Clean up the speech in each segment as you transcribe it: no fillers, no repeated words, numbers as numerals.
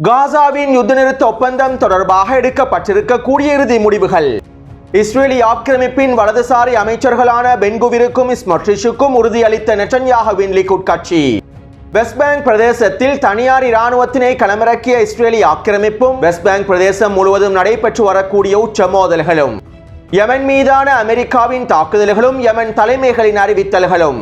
காசாவின் யுத்த நிறுத்த ஒப்பந்தம் தொடர்பாக எடுக்கப்பட்டிருக்கக்கூடிய இறுதி முடிவுகள். இஸ்ரேலி ஆக்கிரமிப்பின் வலதுசாரி அமைச்சர்களான பென்குவிருக்கும் ஸ்மோட்ரிச்சுக்கும் உறுதியளித்த நெட்டன்யாகுவின் லிக்குட் கட்சி. வெஸ்ட் பேங்க் பிரதேசத்தில் தனியார் இராணுவத்தினை களமிறக்கிய இஸ்ரேலி ஆக்கிரமிப்பும் வெஸ்ட் பேங்க் பிரதேசம் முழுவதும் நடைபெற்று வரக்கூடிய உச்ச மோதல்களும், யமன் மீதான அமெரிக்காவின் தாக்குதல்களும், யமன் தலைமைகளின் அறிவித்தல்களும்.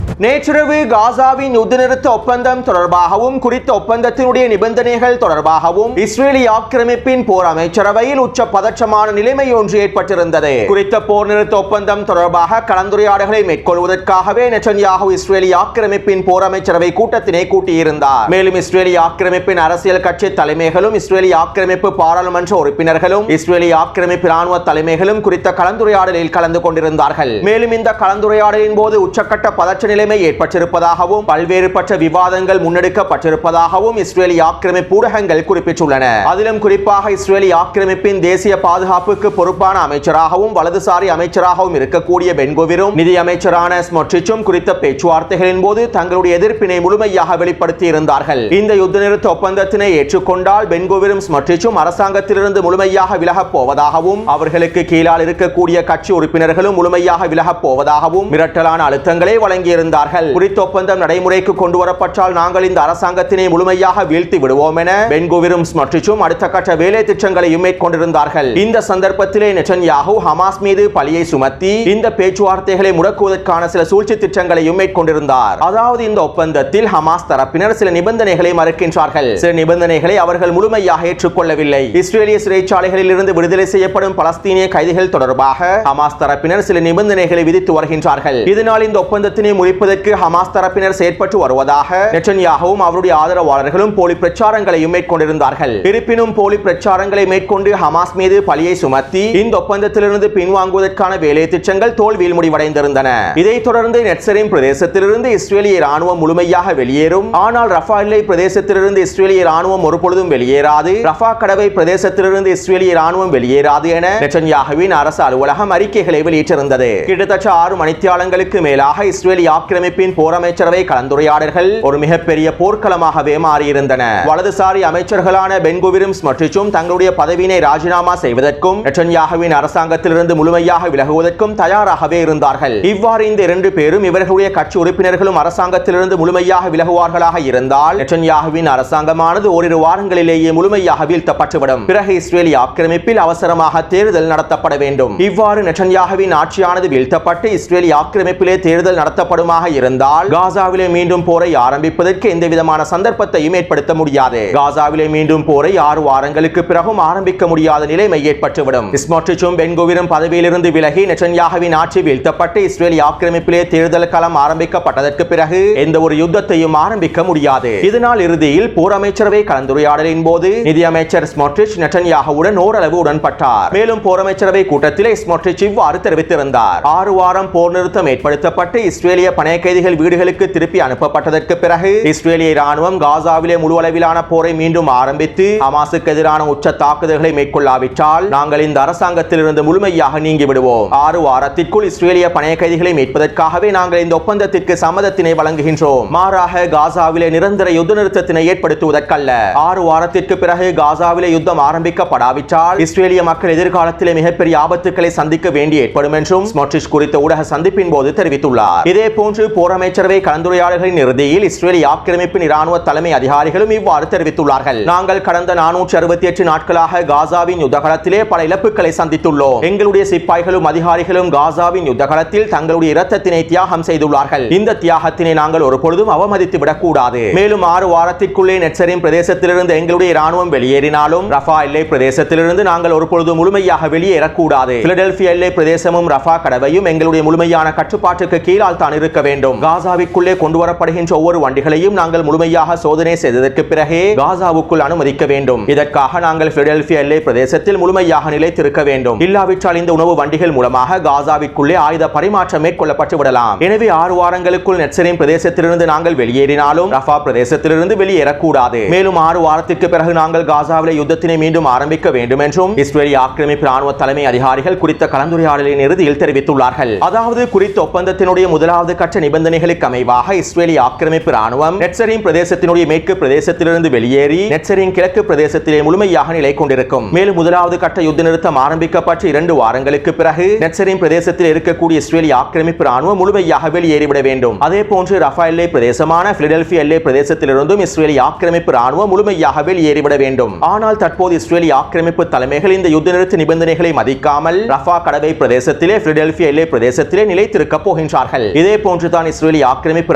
நேற்றிரவு காசாவின் யுத்த நிறுத்த ஒப்பந்தம் தொடர்பாகவும் குறித்த ஒப்பந்தத்தினுடைய நிபந்தனைகள் தொடர்பாகவும் இஸ்ரேலி ஆக்கிரமிப்பின் போர் அமைச்சரவையில் உச்ச பதற்றமான நிலைமை ஒன்று ஏற்பட்டிருந்தது. குறித்த போர் நிறுத்த ஒப்பந்தம் தொடர்பாக கலந்துரையாடல்களை மேற்கொள்வதற்காகவே நெட்டன்யாகு இஸ்ரேலி ஆக்கிரமிப்பின் போர் அமைச்சரவை கூட்டத்தினை கூட்டியிருந்தார். மேலும் இஸ்ரேலி ஆக்கிரமிப்பின் அரசியல் கட்சி தலைமைகளும், இஸ்ரேலி ஆக்கிரமிப்பு பாராளுமன்ற உறுப்பினர்களும், இஸ்ரேலி ஆக்கிரமிப்பு இராணுவ தலைமைகளும் குறித்த கலந்துரையாடலில் கலந்து கொண்டிருந்தார்கள். மேலும் இந்த கலந்துரையாடலின் போது உச்சக்கட்ட பதற்ற நிலைமை ஏற்பட்டிருப்பதாகவும் பல்வேறுபட்ட விவாதங்கள் முன்னெடுக்கப்பட்டிருப்பதாகவும் இஸ்ரேலி ஆக்கிரமிப்பு ஊடகங்கள் குறிப்பிட்டுள்ளன. அதிலும் குறிப்பாக இஸ்ரேலி ஆக்கிரமிப்பின் தேசிய பாதுகாப்புக்கு பொறுப்பான அமைச்சராகவும் வலதுசாரி அமைச்சராகவும் இருக்கக்கூடிய பென்குவிரும் நிதி அமைச்சரான ஸ்மோட்ரிச்சும் குறித்த பேச்சுவார்த்தைகளின் போது தங்களுடைய எதிர்ப்பினை முழுமையாக வெளிப்படுத்தி இருந்தார்கள். இந்த யுத்த நிறுத்த ஒப்பந்தத்தினை ஏற்றுக்கொண்டால் பென்குவிரும் ஸ்மோட்ரிச்சும் அரசாங்கத்திலிருந்து முழுமையாக விலகப் போவதாகவும், அவர்களுக்கு கீழால் இருக்கக்கூடிய கட்சி உறுப்பினர்களும் முழுமையாக விலகப் போவதாகவும் மிரட்டலான அழுத்தங்களை வழங்கியிருந்தார். குறித்த ஒப்பந்தம் நடைமுறைக்கு கொண்டு வரப்பட்டால் நாங்கள் இந்த அரசாங்கத்தினை முழுமையாக வீழ்த்தி விடுவோம் என பென்குவிரும் ஸ்மோட்ரிச்சும் அடுத்த கட்ட வேலை திட்டங்களையும் மேற்கொண்டிருந்தார்கள். இந்த சந்தர்ப்பத்திலே நெட்டன்யாகு ஹமாஸ் மீது பழியை சுமத்தி இந்த பேச்சுவார்த்தைகளை முடக்குவதற்கான சில சூழ்ச்சி திட்டங்களையும் மேற்கொண்டிருந்தார். அதாவது இந்த ஒப்பந்தத்தில் ஹமாஸ் தரப்பினர் சில நிபந்தனைகளை மறுக்கின்றார்கள். சில நிபந்தனைகளை அவர்கள் முழுமையாக ஏற்றுக்கொள்ளவில்லை. இஸ்ரேலிய சிறைச்சாலைகளில் இருந்து விடுதலை செய்யப்படும் பலஸ்தீனிய கைதிகள் தொடர்பாக ஹமாஸ் தரப்பினர் சில நிபந்தனைகளை விதித்து வருகின்றார்கள். இதனால் இந்த ஒப்பந்தத்தினை முறிப்பதற்கு ஹமாஸ் தரப்பினர் செயற்பட்டு வருவதாக நெட்டன்யாகுவும் அவருடைய ஆதரவாளர்களும் போலி பிரச்சாரங்களையும் மேற்கொண்டிருந்தார்கள். இருப்பினும் போலி பிரச்சாரங்களை மேற்கொண்டு ஹமாஸ் மீது பழியை சுமத்தி இந்த ஒப்பந்தத்திலிருந்து பின்வாங்குவதற்கான வேலை திட்டங்கள் தோல்வியில் முடிவடைந்திருந்தன. இதைத் தொடர்ந்து நெட்சரின் பிரதேசத்திலிருந்து இஸ்ரேலிய ராணுவம் முழுமையாக வெளியேறும். ஆனால் ரஃபா எல்லை பிரதேசத்திலிருந்து இஸ்ரேலிய ராணுவம் ஒருபொழுதும் வெளியேறாது, ரஃபா கடவை பிரதேசத்திலிருந்து இஸ்ரேலிய ராணுவம் வெளியேறாது என நெட்டன்யாகுவின் அரசு அலுவலகம் அறிக்கைகளை வெளியிட்டிருந்தது. கிட்டத்தட்ட 6 மணித்தியாலங்களுக்கு மேலாக இஸ்ரேலிய ஆக்கிரமிப்பின் போர் அமைச்சரவை கலந்துரையாடல்கள் ஒரு மிகப்பெரிய போர்க்களமாகவே மாறியிருந்தன. வலதுசாரி அமைச்சர்களான பென்குவிரும் ஸ்மோட்ரிச்சும் தங்களுடைய பதவியினை ராஜினாமா செய்வதற்கும் நெட்டன்யாகுவின் அரசாங்கத்திலிருந்து முழுமையாக விலகுவதற்கும் தயாராகவே இருந்தார்கள். இவ்வாறு இந்த 2 பேரும் இவர்களுடைய கட்சி உறுப்பினர்களும் அரசாங்கத்திலிருந்து முழுமையாக விலகுவார்களாக இருந்தால் நெட்டன்யாகுவின் அரசாங்கமானது ஓரிரு வாரங்களிலேயே முழுமையாக வீழ்த்தப்பட்டுவிடும். பிறகு இஸ்ரேலிய ஆக்கிரமிப்பில் அவசரமாக தேர்தல் நடத்தப்பட வேண்டும். இவ்வாறு நெட்டன்யாகுவின் ஆட்சியானது வீழ்த்தப்பட்டு இஸ்ரேலிய ஆக்கிரமிப்பிலே தேர்தல் நடத்தப்படுமாக இருந்தால் காசாவிலே மீண்டும் போரை ஆரம்பிப்பதற்கு எந்த விதமான சந்தர்ப்பத்தையும் ஏற்படுத்த முடியாது. காசாவிலே மீண்டும் போரை 6 வாரங்களுக்கு பிறகும் ஆரம்பிக்க முடியாத நிலைமை ஏற்பட்டுவிடும். ஸ்மோட்ரிச்சும் பென்குவிரும் பதவியிலிருந்து விலகி நெட்டன்யாகுவின் ஆட்சி வீழ்த்தப்பட்டு இஸ்ரேலிய ஆக்கிரமிப்பிலே தேர்தல் களம் ஆரம்பிக்கப்பட்டதற்கு பிறகு எந்த ஒரு யுத்தத்தையும் ஆரம்பிக்க முடியாது. இதனால் இறுதியில் போர் அமைச்சரவை கலந்துரையாடலின் போது நிதி அமைச்சர் ஸ்மோட்ரிச் நெட்டன்யாகுவுடன் ஓரளவு உடன்பட்டார். மேலும் போர் அமைச்சரவை கூட்டத்திலே ஸ்மோட்ரிச் இவ்வாறு தெரிவித்திருந்தார். 6 வாரம் போர் நிறுத்தம் ஏற்படுத்தப்பட்டு இஸ்ரேலிய பணைய கைதிகள் வீடுகளுக்கு திருப்பி அனுப்பப்பட்டதற்கு பிறகு இஸ்ரேலிய ராணுவம் காசாவிலே முழு அளவிலான போரை மீண்டும் ஆரம்பித்து ஹமாஸுக்கு எதிரான உச்ச தாக்குதல்களை மேற்கொள்ளாவிட்டால் நாங்கள் இந்த அரசாங்கத்திலிருந்து முழுமையாக நீங்கி விடுவோம். 6 வாரத்திற்குள் இஸ்ரேலிய பணைய கைதிகளை மீட்பதற்காகவே நாங்கள் இந்த ஒப்பந்தத்திற்கு சம்மதத்தினை வழங்குகின்றோம். மாறாக காசாவிலே நிரந்தர யுத்த நிறுத்தத்தினை ஏற்படுத்துவதற்கல்ல. 6 வாரத்திற்கு பிறகு காசாவிலே யுத்தம் ஆரம்பிக்கப்படாவிட்டால் இஸ்ரேலிய மக்கள் எதிர்காலத்திலே மிகப்பெரிய ஆபத்துக்களை சந்திக்க வேண்டி ஏற்படும் என்றும் ஸ்மோட்ரிச் குறித்த ஊடக சந்திப்பின் போது தெரிவித்துள்ளார். இதே போன்று போர் அமைச்சரவை கலந்துரையாடல்களின் இறுதியில் இஸ்ரேலிய ஆக்கிரமிப்பின் இராணுவ தலைமை அதிகாரிகளும் இவ்வாறு தெரிவித்துள்ளார்கள். நாங்கள் கடந்த 468 நாட்களாக காசாவின் யுத்தகலத்திலே பல இழப்புகளை சந்தித்துள்ளோம். எங்களுடைய சிப்பாய்களும் அதிகாரிகளும் காசாவின் யுத்தகலத்தில் தங்களுடைய இரத்தத்தினை தியாகம் செய்துள்ளார்கள். இந்த தியாகத்தினை நாங்கள் ஒரு பொழுதும் அவமதித்து விடக்கூடாது. மேலும் 6 வாரத்திற்குள்ளே நெட்சரின் பிரதேசத்திலிருந்து எங்களுடைய ராணுவம் வெளியேறினாலும் ரஃபா எல்லை பிரதேசத்திலிருந்து நாங்கள் ஒரு பொழுது முழுமையாக வெளியேறக்கூடாது. பிலடெல்பியா எல்லை பிரதேசமும் ரஃபா கடவையும் எங்களுடைய முழுமையான கட்டுப்பாட்டுக்கு கீழால் தான் இருக்க வேண்டும். வேண்டும். காசாவிற்குள்ளே கொண்டு வரப்படுகின்ற ஒவ்வொரு வண்டிகளையும் நாங்கள் முழுமையாக சோதனை செய்ததற்கு பிறகே காசாவுக்குள் அனுமதிக்க வேண்டும். இதற்காக நாங்கள் பிலடெல்பியா எல்லை பிரதேசத்தில் முழுமையாக நிலைத்திருக்க வேண்டும். இல்லாவிட்டால் இந்த உணவு வண்டிகள் மூலமாக காசாவிற்குள்ளே ஆயுத பரிமாற்றம் மேற்கொள்ளப்பட்டு விடலாம். எனவே 6 வாரங்களுக்குள் நெட்சரின் பிரதேசத்திலிருந்து நாங்கள் வெளியேறினாலும் ரஃபா பிரதேசத்திலிருந்து வெளியேறக்கூடாது. மேலும் 6 வாரத்திற்கு பிறகு நாங்கள் காசாவிலே யுத்தத்தினை மீண்டும் ஆரம்பிக்க வேண்டும் என்றும் இஸ்ரேலிய ஆக்கிரமிப்பு ராணுவ தலைமை அதிகாரிகள் குறித்த கலந்துரையாடலின் இறுதியில் தெரிவித்துள்ளார்கள். அதாவது குறித்த ஒப்பந்தத்தினுடைய முதலாவது கட்ட நிபந்தனைகளுக்கு அமைவாக இஸ்ரேலிய ஆக்கிரமிப்பு ராணுவம் நெட்சரின் பிரதேசத்தினுடைய மேற்கு பிரதேசத்திலிருந்து வெளியேறி நெட்சரின் கிழக்கு பிரதேசத்திலே முழுமையாக நிலை கொண்டிருக்கும். மேலும் முதலாவது கட்ட யுத்த நிறுத்தம் ஆரம்பிக்கப்பட்ட 2 வாரங்களுக்கு பிறகு நெட்சரின் பிரதேசத்தில் இருக்கக்கூடிய இஸ்ரேலிய ஆக்கிரமிப்பு ராணுவம் முழுமையாக வெளியேறிவிட வேண்டும். அதே போன்று ரஃபா எல்லை பிரதேசமான பிலடெல்பியா எல்லை பிரதேசத்திலிருந்தும் இஸ்ரேலிய ஆக்கிரமிப்பு ராணுவம் முழுமையாக வெளியேறிவிட வேண்டும். ஆனால் தற்போது இஸ்ரேலிய ஆக்கிரமிப்பு தலைமைகள் இந்த யுத்த நிறுத்த நிபந்தனைகளை மதிக்காமல் ரஃபா கடவை பிரதேசத்திலே பிலடெல்பியா எல்லை பிரதேசத்திலே நிலைத்திருக்க போகின்றார்கள். இதே போன்றுதான் இஸ்ரேலிய ஆக்கிரமிப்பு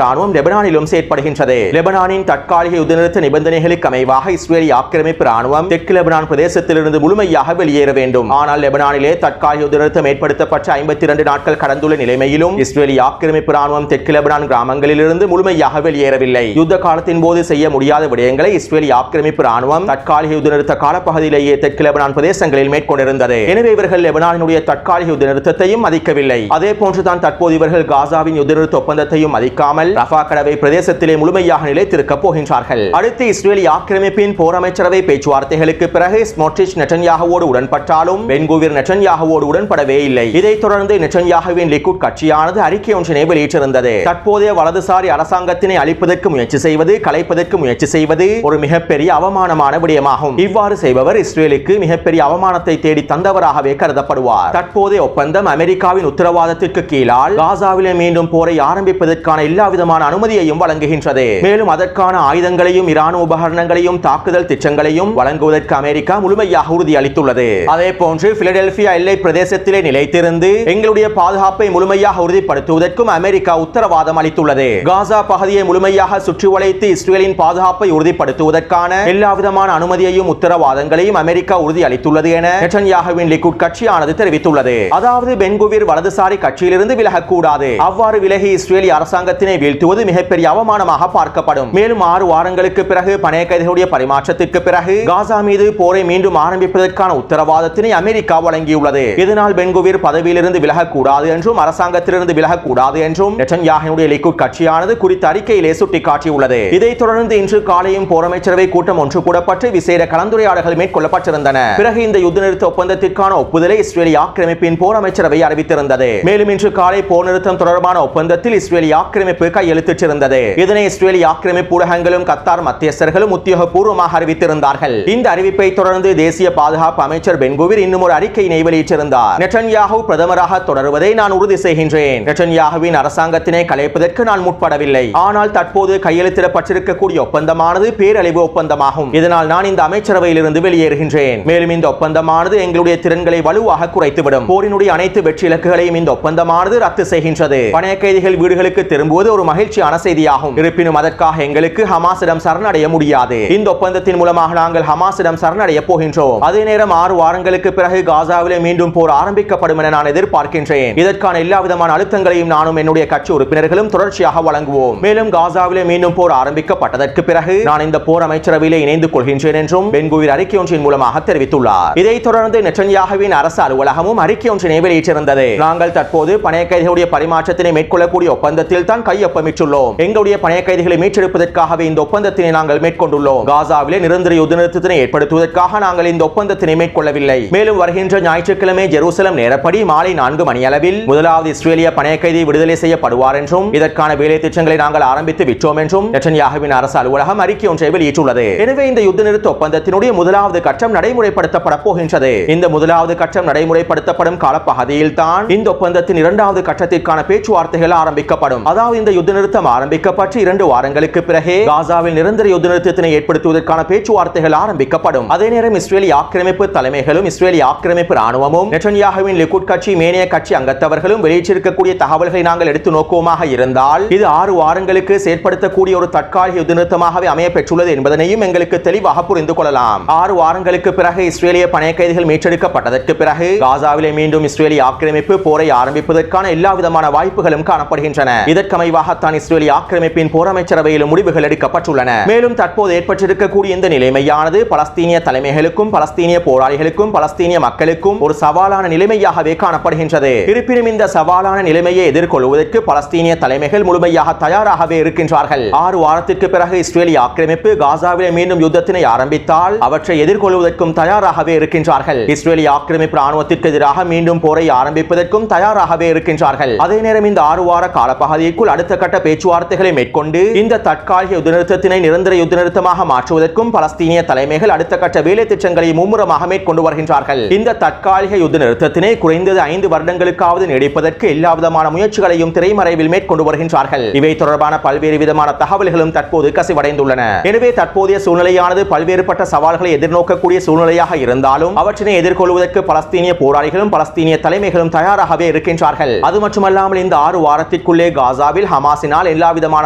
ராணுவம் லெபனானிலும் செயற்படுகின்றது. லெபனானின் தற்காலிக யுத்த நிறுத்த நிபந்தனைகளுக்கு அமைவாக இஸ்ரேலிய ஆக்கிரமிப்பு ராணுவம் தெற்கு லெபனான் பிரதேசத்திலிருந்து முழுமையாக வெளியேற வேண்டும். ஆனால் லெபனானிலே தற்காலிக யுத்த நிறுத்தம் ஏற்படுத்தப்பட்ட 52 நாட்கள் கடந்துள்ள நிலைமையிலும் இஸ்ரேலிய ஆக்கிரமிப்பு ராணுவம் தெற்கு லெபனான் கிராமங்களிலிருந்து முழுமையாக வெளியேறவில்லை. யுத்த காலத்தின் போது செய்ய முடியாத விடயங்களை இஸ்ரேலிய ஆக்கிரமிப்பு ராணுவம் தற்காலிக யுத்த நிறுத்த காலப்பகுதியிலேயே தெற்கு லெபனான் பிரதேசங்களில் மேற்கொண்டிருந்தது. எனவே இவர்கள் லெபனானினுடைய தற்காலிக யுத்த நிறுத்தத்தையும் மதிக்கவில்லை. அதே போன்றுதான் தற்போது இவர்கள் காசாவின் யுத்த நிறுத்த ஒப்பந்தத்தையும் மதிக்காமல் ரஃபா கடவை பிரதேசத்திலே முழுமையாக நிலைத்திருக்க போகின்றார்கள். அடுத்து இஸ்ரேலிய ஆக்கிரமிப்பின் போர் அமைச்சரவை பேச்சுவார்த்தைகளுக்கு பிறகு ஸ்மோட்ரிச் நெட்டன்யாகுவோடு உடன்பட்டாலும் பென்குவிர் நெட்டன்யாகுவோடு உடன்படவே இல்லை. இதைத் தொடர்ந்து நெட்டன்யாகுவின் லிக்குட் கட்சியானது அறிக்கை ஒன்றினை வெளியிட்டிருந்தது. தற்போதைய வலதுசாரி அரசாங்கத்தினை அழிப்பதற்கு முயற்சி செய்வது, கலைப்பதற்கு முயற்சி செய்வது ஒரு மிகப்பெரிய அவமானமான விடயமாகும். இவ்வாறு செய்பவர் இஸ்ரேலுக்கு மிகப்பெரிய அவமானத்தை தேடி தந்தவராகவே கருதப்படுவார். தற்போதைய ஒப்பந்தம் அமெரிக்காவின் உத்தரவாதத்திற்கு கீழால் காசாவிலே மீண்டும் போரை ஆரம்பிப்பதற்கான எல்லா விதமான அனுமதியையும் வழங்குகின்றது. மேலும் அதற்கான ஆயுதங்களையும் இராணுவ உபகரணங்களையும் தாக்குதல் திட்டங்களையும் வழங்குவதற்கு அமெரிக்கா முழுமையாக உறுதியளித்துள்ளது. அதே போன்று பிலடெல்பியா எல்லை பிரதேசத்திலே நிலைத்திருந்து எங்களுடைய பாதுகாப்பை முழுமையாக உறுதிப்படுத்துவதற்கும் அமெரிக்கா உத்தரவாதம் அளித்துள்ளது. காசா பகுதியை முழுமையாக சுற்றி வளைத்து இஸ்ரேலின் பாதுகாப்பை உறுதிப்படுத்துவதற்கான எல்லா விதமான அனுமதியையும் உத்தரவாதங்களையும் அமெரிக்கா உறுதியளித்துள்ளது என நெட்டன்யாகுவின் லிக்குட் கட்சியானது தெரிவித்துள்ளது. அதாவது பென்குவிர் வலதுசாரி கட்சியிலிருந்து விலகக்கூடாது. அவ்வாறு விலகி இஸ்ரேலிய அரசாங்கத்தினை வீழ்த்துவது மிகப்பெரிய அவமானமாக பார்க்கப்படும். மேலும் 6 வாரங்களுக்கு பிறகு பணைய கைதிகளுடைய பரிமாற்றத்திற்கு பிறகு காசா மீது போரை மீண்டும் ஆரம்பிப்பதற்கான உத்தரவாதத்தினை அமெரிக்கா வழங்கியுள்ளது. இதனால் பென்குவிர் பதவியிலிருந்து விலகக்கூடாது என்றும் அரசாங்கத்திலிருந்து விலகக்கூடாது என்றும் நெட்டன்யாகுவினுடைய லிக்குட் கட்சியானது குறித்த அறிக்கையிலே சுட்டிக்காட்டியுள்ளது. இதைத் தொடர்ந்து இன்று காலையும் போர் அமைச்சரவை கூட்டம் ஒன்று கூடப்பட்டு விசேட கலந்துரையாடல்கள் மேற்கொள்ளப்பட்டிருந்தன. பிறகு இந்த யுத்த நிறுத்த ஒப்பந்தத்திற்கான ஒப்புதலை இஸ்ரேலிய ஆக்கிரமிப்பின் போர் அமைச்சரவை அறிவித்திருந்தது. மேலும் இன்று காலை போர் நிறுத்தம் தொடர்பான ஒப்பந்தத்தில் இஸ்ரேலிய ஆக்கிரமிப்பு கையெழுத்திட்டிருந்தது. இதனை இஸ்ரேலிய ஆக்கிரமிப்பு ஊடகங்களும் கத்தார் மத்தியஸ்தர்களும் உத்தியோகபூர்வமாக அறிவித்திருந்தார்கள். இந்த அறிவிப்பை தொடர்ந்து தேசிய பாதுகாப்பு அமைச்சர் பென்குவிர் இன்னும் ஒரு அறிக்கையினை வெளியிட்டிருந்தார். நெட்டன்யாகு பிரதமராக தொடருவதை நான் உறுதி செய்கின்றேன். நெட்டன்யாகுவின் அரசாங்கத்தினை கலைப்பதற்கு நான் முற்படவில்லை. ஆனால் தற்போது கையெழுத்திடப்பட்டிருக்கக்கூடிய ஒப்பந்தமானது பேரழிவு ஒப்பந்தமாகும். இதனால் நான் இந்த அமைச்சரவையிலிருந்து வெளியேறுகின்றேன். மேலும் இந்த ஒப்பந்தமானது எங்களுடைய திறன்களை வலுவாக குறைத்துவிடும். போரினுடைய அனைத்து வெற்றி இலக்குகளையும் இந்த ஒப்பந்தமானது ரத்து செய்கின்றது. பணைய கைதிகள் வீடுகளுக்கு திரும்புவது ஒரு மகிழ்ச்சியான செய்தியாகும். இருப்பினும் அதற்காக எங்களுக்கு ஹமாஸிடம் சரணடைய முடியாது. இந்த ஒப்பந்தத்தின் மூலமாக நாங்கள் ஹமாஸிடம் சரணடைய போகின்றோம். அதே நேரம் 6 வாரங்களுக்கு பிறகு காசாவிலே மீண்டும் போர் ஆரம்பிக்கப்படும் என நான் எதிர்பார்க்கின்றேன். இதற்கான எல்லா விதமான அழுத்தங்களையும் நானும் என்னுடைய கட்சி உறுப்பினர்களும் தொடர்ச்சியாக வழங்குவோம். மேலும் காசாவிலே மீண்டும் போர் ஆரம்பிக்கப்பட்டதற்கு பிறகு நான் இந்த போர் அமைச்சரவையிலே இணைந்து கொள்கின்றேன் என்றும் பென்குவிர் அறிக்கை ஒன்றின் மூலமாக தெரிவித்துள்ளார். இதைத் தொடர்ந்து நெட்டன்யாகுவின் அரசு அலுவலகமும் அறிக்கை ஒன்றினை வெளியிட்டிருந்தது. நாங்கள் தற்போது பணைய கைதிகளுடைய பரிமாற்றத்தினை மேற்கொள்ளக்கூடிய ஒப்பந்தத்தில் தான் கையொப்பமிட்டுள்ளோம். எங்களுடைய பணைய கைதிகளை மீட்டெடுப்பதற்காகவே இந்த ஒப்பந்தத்தினை நாங்கள் மேற்கொண்டுள்ளோம். காசாவிலே நிரந்தர யுத்த நிறுத்தத்தினை ஏற்படுத்துவதற்காக நாங்கள் இந்த ஒப்பந்தத்தினை மேற்கொள்ளவில்லை. மேலும் வருகின்ற ஞாயிற்றுக்கிழமை ஜெருசலம் நேரப்படி மாலை 4 மணியளவில் முதலாவது இஸ்ரேலிய பணைய கைதி விடுதலை செய்யப்படுவார் என்றும் இதற்கான வேலை திட்டங்களை நாங்கள் ஆரம்பித்து விட்டோம் என்றும் நெட்டன்யாகுவின் அரசு அலுவலகம் அறிக்கை ஒன்றை வெளியிட்டுள்ளது. எனவே இந்த யுத்த நிறுத்த ஒப்பந்தத்தினுடைய முதலாவது கட்டம் நடைமுறைப்படுத்தப்பட போகின்றது. இந்த முதலாவது கட்டம் நடைமுறைப்படுத்தப்படும் காலப்பகுதியில் தான் இந்த ஒப்பந்தத்தின் 2வது கட்டத்திற்கான பேச்சுவார்த்தைகள் ஆரம்பிக்கப்படும். அதாவது இந்த யுத்த நிறுத்தம் ஆரம்பிக்கப்பட்டு 2 வாரங்களுக்கு பிறகு காசாவில் நிரந்தர யுத்த நிறுத்தத்தினை ஏற்படுத்துவதற்கான பேச்சுவார்த்தைகள் ஆரம்பிக்கப்படும். அதே நேரம் இஸ்ரேலிய ஆக்கிரமிப்பு தலைமைகளும் இஸ்ரேலிய ஆக்கிரமிப்பு ராணுவமும் நெட்டன்யாகுவின் லிக்குட் கட்சி மேனிய கட்சி அங்கத்தவர்களும் வெளியிட்டிருக்கக்கூடிய தகவல்களை நாங்கள் எடுத்து நோக்குவோமாக இருந்தால் இது 6 வாரங்களுக்கு செயற்படுத்தக்கூடிய ஒரு தற்காலிக யுத்த நிறுத்தமாகவே அமைய பெற்றுள்ளது என்பதனையும் எங்களுக்கு தெளிவாக புரிந்து கொள்ளலாம். 6 வாரங்களுக்கு பிறகு இஸ்ரேலிய பணைய கைதிகள் மீட்டெடுக்கப்பட்டதற்கு பிறகு காசாவிலே மீண்டும் இஸ்ரேலிய ஆக்கிரமிப்பு போரை ஆரம்பிப்பதற்கான எல்லா விதமான வாய்ப்புகளும் காணப்படுகின்றன. காணப்படுகின்றன. இதற்கமைவாகத்தான் இஸ்ரேலிய ஆக்கிரமிப்பின் போர் அமைச்சரவையில் முடிவுகள் எடுக்கப்பட்டுள்ளன. மேலும் தற்போது ஏற்பட்டிருக்கக்கூடிய இந்த நிலைமையானது பலஸ்தீனிய தலைமைகளுக்கும் பலஸ்தீனிய போராளிகளுக்கும் பலஸ்தீனிய மக்களுக்கும் ஒரு சவாலான நிலைமையாகவே காணப்படுகின்றது. இருப்பினும் இந்த சவாலான நிலைமையை எதிர்கொள்வதற்கு பலஸ்தீனிய தலைமைகள் முழுமையாக தயாராகவே இருக்கின்றார்கள். 6 வாரத்திற்கு பிறகு இஸ்ரேலிய ஆக்கிரமிப்பு காசாவிலே மீண்டும் யுத்தத்தினை ஆரம்பித்தால் அவற்றை எதிர்கொள்வதற்கும் தயாராகவே இருக்கின்றார்கள். இஸ்ரேலிய ஆக்கிரமிப்பு ராணுவத்திற்கு எதிராக மீண்டும் போரை ஆரம்பிப்பதற்கும் தயாராகவே இருக்கின்றார்கள். அதே நேரம் இந்த 6 வார காலப்பகுதிக்குள் அடுத்த கட்ட பேச்சுவார்த்தைகளை மேற்கொண்டு இந்த தற்காலிக யுத்த நிறுத்தத்தினை நிரந்தர யுத்த நிறுத்தமாக மாற்றுவதற்கும் பலஸ்தீனிய தலைமைகள் அடுத்த கட்ட வேலை திட்டங்களை மும்முரமாக மேற்கொண்டு வருகின்றார்கள். இந்த தற்காலிக யுத்த நிறுத்தத்தினை குறைந்தது 5 வருடங்களுக்காவது நீடிப்பதற்கு எல்லா விதமான முயற்சிகளையும் திரைமறைவில் மேற்கொண்டு வருகின்றார்கள். இவை தொடர்பான பல்வேறு விதமான தகவல்களும் தற்போது கசிவடைந்துள்ளன. எனவே தற்போதைய சூழ்நிலையானது பல்வேறுபட்ட சவால்களை எதிர்நோக்கக்கூடிய சூழ்நிலையாக இருந்தாலும் அவற்றினை எதிர்கொள்வதற்கு பலஸ்தீனிய போராளிகளும் பலஸ்தீனிய தலைமைகளும் தயாராகவே இருக்கின்றார்கள். அது மட்டுமல்லாமல் இந்த 6 வாரத்திற்குள்ளே காசாவில் ஹமாஸினால் எல்லா விதமான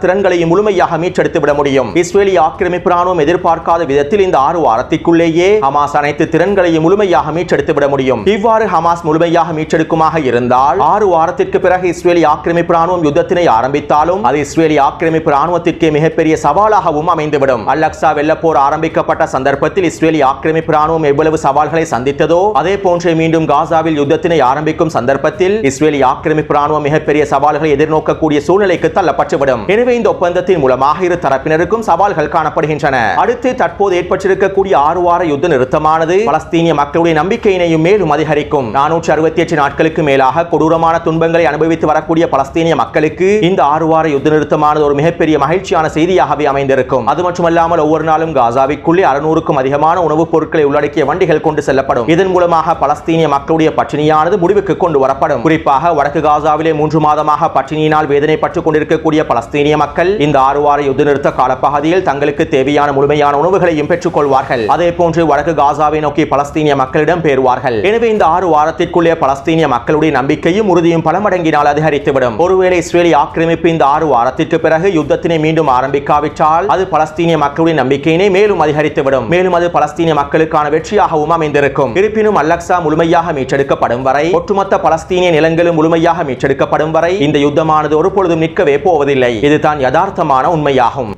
திறன்களையும் முழுமையாக மீட்டெடுத்து விட முடியும். இஸ்ரேலிய ஆக்கிரமிப்பு ராணுவம் எதிர்பார்க்காத விதத்தில் இந்த 6 வாரத்திற்குள்ளேயே ஹமாஸ் அனைத்து திறன்களையும் முழுமையாக மீட்டெடுத்து விட முடியும். இவ்வாறு ஹமாஸ் முழுமையாக மீட்டெடுக்குமாக இருந்தால் 6 வாரத்திற்கு பிறகு இஸ்ரேலிய ஆக்கிரமிப்பு ராணுவம் யுத்தத்தினை ஆரம்பித்தாலும் அது இஸ்ரேலிய ஆக்கிரமிப்பு ராணுவத்திற்கு மிகப்பெரிய சவாலாகவும் அமைந்துவிடும். அல்-அக்ஸா வெள்ளப்போர் ஆரம்பிக்கப்பட்ட சந்தர்ப்பத்தில் இஸ்ரேலிய ஆக்கிரமிப்பு ராணுவம் எவ்வளவு சவால்களை சந்தித்ததோ அதே போன்றே மீண்டும் காசாவில் யுத்தத்தினை ஆரம்பிக்கும் சந்தர்ப்பத்தில் இஸ்ரேலிய ஆக்கிரமிப்பு ராணுவம் மிகப்பெரிய சவால்களை எதிர்நோக்கக்கூடிய சூழ்நிலைக்கு தள்ளப்பட்டுவிடும். எனவே இந்த ஒப்பந்தத்தின் மூலமாக இரு தரப்பினருக்கும் சவால்கள் காணப்படுகின்றன. அடுத்து தற்போது ஏற்பட்டிருக்கக்கூடிய 6 வார யுத்த நிறுத்தமானது பலஸ்தீனிய மக்களுடைய நம்பிக்கையினையும் மேலும் அதிகரிக்கும். 468 நாட்களுக்கு மேலாக கொடூரமான துன்பங்களை அனுபவித்து வரக்கூடிய பலஸ்தீனிய மக்களுக்கு இந்த 6 வார யுத்த நிறுத்தமானது ஒரு மிகப்பெரிய மகிழ்ச்சியான செய்தியாகவே அமைந்திருக்கும். அது மட்டுமல்லாமல் ஒவ்வொரு நாளும் காசாவிற்குள்ளே 600க்கும் அதிகமான உணவுப் பொருட்களை உள்ளடக்கிய வண்டிகள் கொண்டு செல்லப்படும். இதன் மூலமாக பலஸ்தீனிய மக்களுடைய பட்டினியானது முடிவுக்கு கொண்டு வரப்படும். குறிப்பாக வடக்கு காசாவிலே 3 மாதமாக பட்டினியினால் வேதனைப்பட்டுக் கொண்டிருக்கக்கூடிய பலஸ்தீனிய மக்கள் இந்த 6 வார யுத்த நிறுத்த காலப்பகுதியில் தங்களுக்கு தேவையான முழுமையான உணவுகளையும் பெற்றுக் கொள்வார்கள். அதே போன்று வடக்கு காசாவை நோக்கி பலஸ்தீனிய மக்களிடம் பெறுவார்கள். எனவே இந்த 6 வாரத்திற்குள்ளே பலஸ்தீனிய மக்களுடைய நம்பிக்கையும் உறுதியும் பல மடங்கினால் அதிகரித்துவிடும். ஒருவேளை இஸ்ரேலிய ஆக்கிரமிப்பு இந்த 6 வாரத்திற்கு பிறகு யுத்தத்தினை மீண்டும் ஆரம்பிக்காவிட்டால் அது பலஸ்தீனிய மக்களுடைய நம்பிக்கையினை மேலும் அதிகரித்துவிடும். மேலும் அது பலஸ்தீனிய மக்களுக்கான வெற்றியாகவும் அமைந்திருக்கும். இருப்பினும் அல்-அக்ஸா முழுமையாக மீட்டெடுக்கப்படும் வரை ஒட்டுமொத்த பலஸ்தீனிய நிலங்களும் முழுமையாக மீட்டெடுக்கப்படும் வரை இந்த யுத்தமானது ஒருபொழுதும் நிற்கவே போவதில்லை. இதுதான் யதார்த்தமான உண்மையாகும்.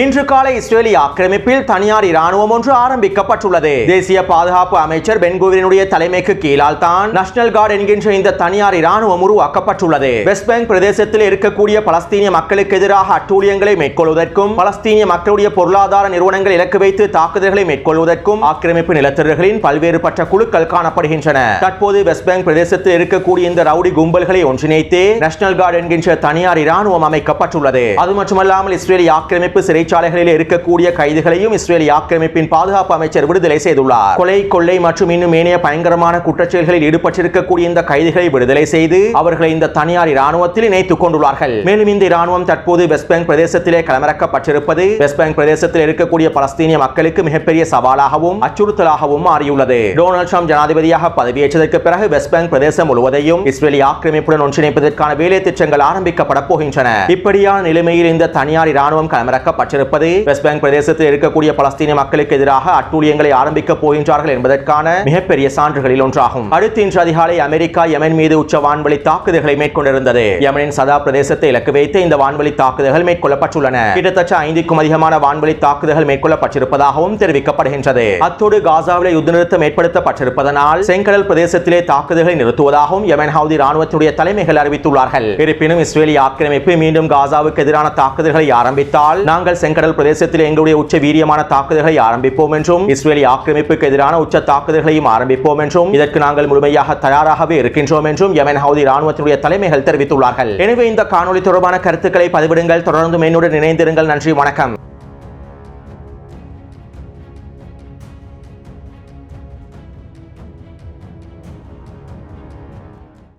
இன்று காலை இஸ்ரேலிய ஆக்கிரமிப்பில் தனியார் இராணுவம் ஒன்று ஆரம்பிக்கப்பட்டுள்ளது. தேசிய பாதுகாப்பு அமைச்சர் பென்குவினுடைய தலைமைக்கு கீழால் தான் நேஷனல் கார்டு என்கின்ற இந்த தனியார் இராணுவம் உருவாக்கப்பட்டுள்ளது. வெஸ்ட் பேங்க் பிரதேசத்தில் இருக்கக்கூடிய பலஸ்தீனிய மக்களுக்கு எதிராக அட்டூழியங்களை மேற்கொள்வதற்கும் பலஸ்தீனிய மக்களுடைய பொருளாதார நிறுவனங்கள் இலக்கு வைத்து தாக்குதல்களை மேற்கொள்வதற்கும் ஆக்கிரமிப்பு நிலத்தரர்களின் பல்வேறுபட்ட குழுக்கள் காணப்படுகின்றன. தற்போது வெஸ்ட் பேங்க் பிரதேசத்தில் இருக்கக்கூடிய இந்த ரவுடி கும்பல்களை ஒன்றிணைத்து நேஷனல் கார்டு என்கின்ற தனியார் இராணுவம் அமைக்கப்பட்டுள்ளது. அது மட்டுமல்லாமல் இஸ்ரேலிய ஆக்கிரமிப்பு சிறைச்சாலைகளில் இருக்கக்கூடிய கைதிகளையும் இஸ்ரேலிய ஆக்கிரமிப்பின் பாதுகாப்பு அமைச்சர் விடுதலை செய்துள்ளார். கொலை, கொள்ளை மற்றும் இன்னும் ஏனைய பயங்கரமான குற்றச்செயல்களில் ஈடுபட்டிருக்கக்கூடிய இந்த கைதிகளை விடுதலை செய்து அவர்களை இந்த தனியார் இராணுவத்தில் இணைத்துக் கொண்டுள்ளார்கள். மேலும் இந்த இராணுவம் தற்போது வெஸ்ட் பேங்க் பிரதேசத்திலே களமிறக்கப்பட்டிருப்பது வெஸ்ட் பேங்க் பிரதேசத்தில் இருக்கக்கூடிய பலஸ்தீனிய மக்களுக்கு மிகப்பெரிய சவாலாகவும் அச்சுறுத்தலாகவும் மாறியுள்ளது. டொனால்ட் ட்ரம்ப் ஜனாதிபதியாக பதவியேற்றதற்கு பிறகு வெஸ்ட் பேங்க் பிரதேசம் முழுவதையும் இஸ்ரேலிய ஆக்கிரமிப்புடன் ஒன்றிணைப்பதற்கான வேலை திட்டங்கள் ஆரம்பிக்கப்பட போகின்றன. இப்படியான நிலைமையில் இந்த தனியார் இராணுவம் களமிறக்கப்பட்டிருப்பது வெஸ்ட் பேங்க் பிரதேசத்தில் இருக்கக்கூடிய பலஸ்தீனிய மக்களுக்கு எதிராக அட்டூழியங்களை ஆரம்பிக்க போகின்றார்கள் என்பதற்கான மிகப்பெரிய சான்றுகளில் ஒன்றாகும். அடுத்து இன்று அதிகாலை அமெரிக்கா யெமன் மீது உச்ச வான்வழி தாக்குதல்களை மேற்கொண்டிருந்தது. யெமனின் சதா பிரதேசத்தை இலக்கு வைத்து இந்த வான்வழி தாக்குதல்கள் மேற்கொள்ளப்பட்டுள்ளன. கிட்டத்தட்ட 5க்கும் அதிகமான வான்வழி தாக்குதல்கள் மேற்கொள்ளப்பட்டிருப்பதாகவும் தெரிவிக்கப்படுகின்றது. அத்தோடு காசாவிலே யுத்த நிறுத்தம் ஏற்படுத்தப்பட்டிருப்பதனால் செங்கடல் பிரதேசத்திலே தாக்குதல்களை நிறுத்துவதாகவும் யெமன் ஹவுதி ராணுவத்தினுடைய தலைமைகள் அறிவித்துள்ளார்கள். இருப்பினும் இஸ்ரேலிய ஆக்கிரமிப்பு மீண்டும் காசாவுக்கு எதிரான தாக்குதல்களை ஆரம்பித்தால் நாங்கள் செங்கடல் பிரதேசத்தில் எங்களுடைய உச்ச வீரியமான தாக்குதல்களை ஆரம்பிப்போம் என்றும் இஸ்ரேலிய ஆக்கிரமிப்புக்கு எதிரான உச்ச தாக்குதல்களையும் ஆரம்பிப்போம் என்றும் இதற்கு நாங்கள் முழுமையாக தயாராகவே இருக்கின்றோம் என்றும் யெமன் ஹவுதி ராணுவத்தினுடைய தலைமைகள் தெரிவித்துள்ளார்கள். எனவே இந்த காணொலி தொடர்பான கருத்துக்களை பதிவிடுங்கள். தொடர்ந்து என்னுடன் இணைந்திருங்கள். நன்றி, வணக்கம்.